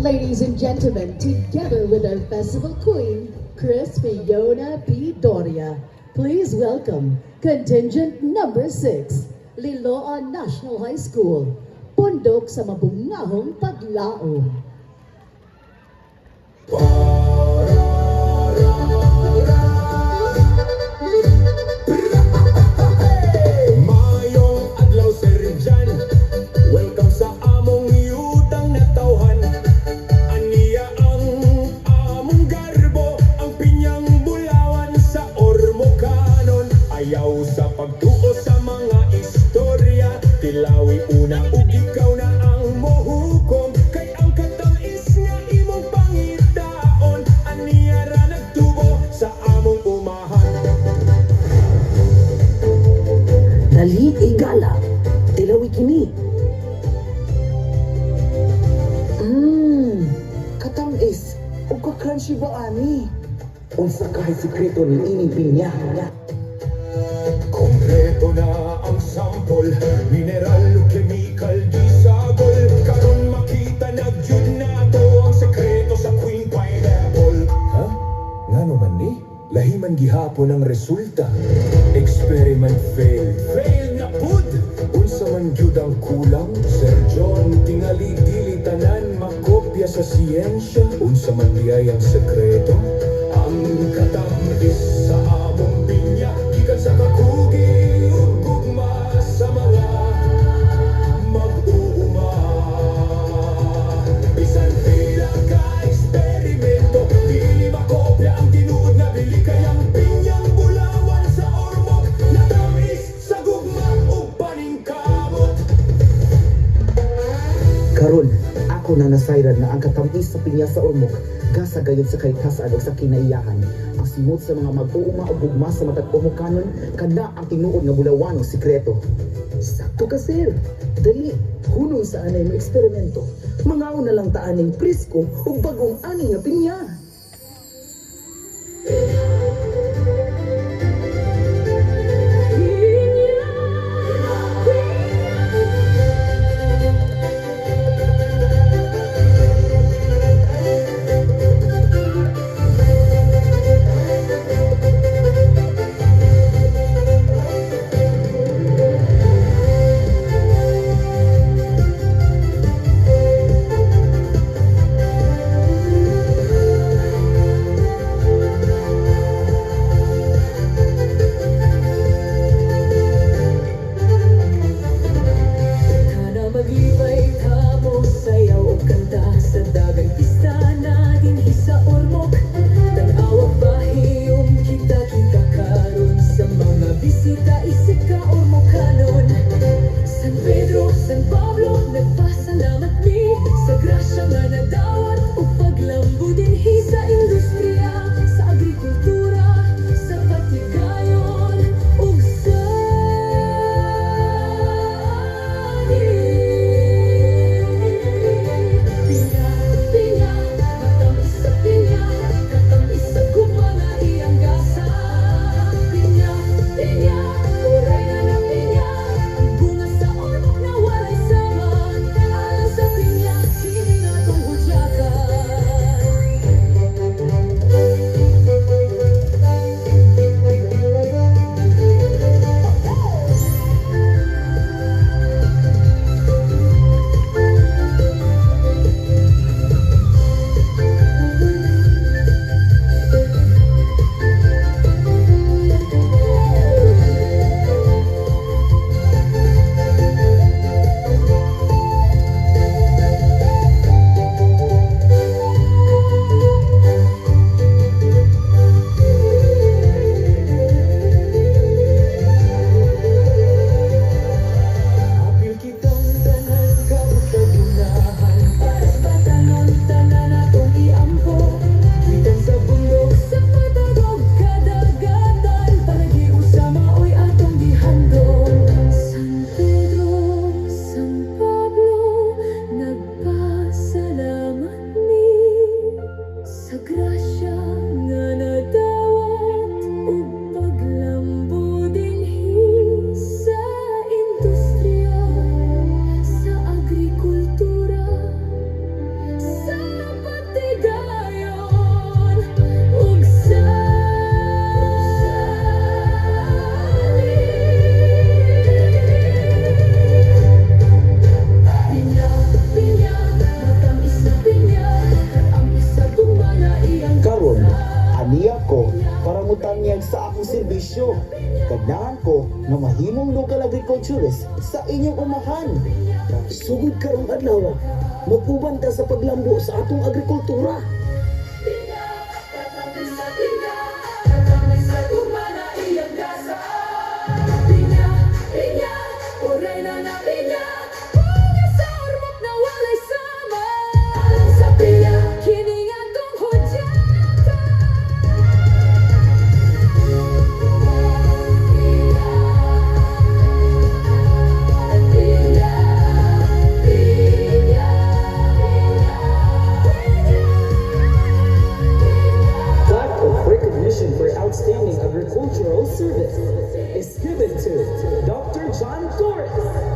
Ladies and gentlemen, together with our festival queen, Chris Fiona P. Doria, please welcome contingent number 6, Liloan National High School, pundok sa mabungahong paglaom. Mayong adlaw sir dyan, welcome sa among yutang na tawhan. Aniya ang among garbo, ang pinyang bulawan sa Ormocanon. Ayaw sa pagtuo sa mga istorya, tilawi una ug ikaw na ang mohukom. Kay ang katais nga imong pangitaon, aniya ra nagtubo sa among umahan. Dali igala, tilawi kini. Katamis, o ka-crunchy ba ani? Unsa kahit sikreto ni ining pinya? Kompleto na ang sample, mineral, chemical, gisagol. Karon makita nagyud nato ang sekreto sa Queen Pineapple. Ha? Ngano man ni? Lahiman gihapon ang resulta. Experiment failed. Fail na pud! Unsa man gyud ang kulang? Sir John, tingali dili tanan makopya sa siyensya. Unsa man diyay ang sekreto? Ang katamis sa among pinya, gikan sa kakugi ug gugma sa mga mag-uuma. Bisan pila ka eksperimento, dili makopya ang tinuod nga dili kayang pinyang bulawan sa ormok. Natamis sa gugma ug paningkamot. Karon, ako na nasayran na ang katamis sa pinya sa ormok, gasa gayud sa kalikasan o sa kinaiyahan. Ang simot sa mga mag-uuma o gugma sa matag Ormocanon, kana ang tinuod nga bulawan ng sikreto. Sakto ka, sir. Dali, hunong sa anay mo eksperimento. Mangaon na lang taaning presko o bagong ani nga pinya. agriculturist sa inyong umahan. Sugod karong adlaw, mag-uban ta sa paglambo sa atong agrikultura. Plaque of recognition for outstanding agricultural service is given to Dr. John Torres.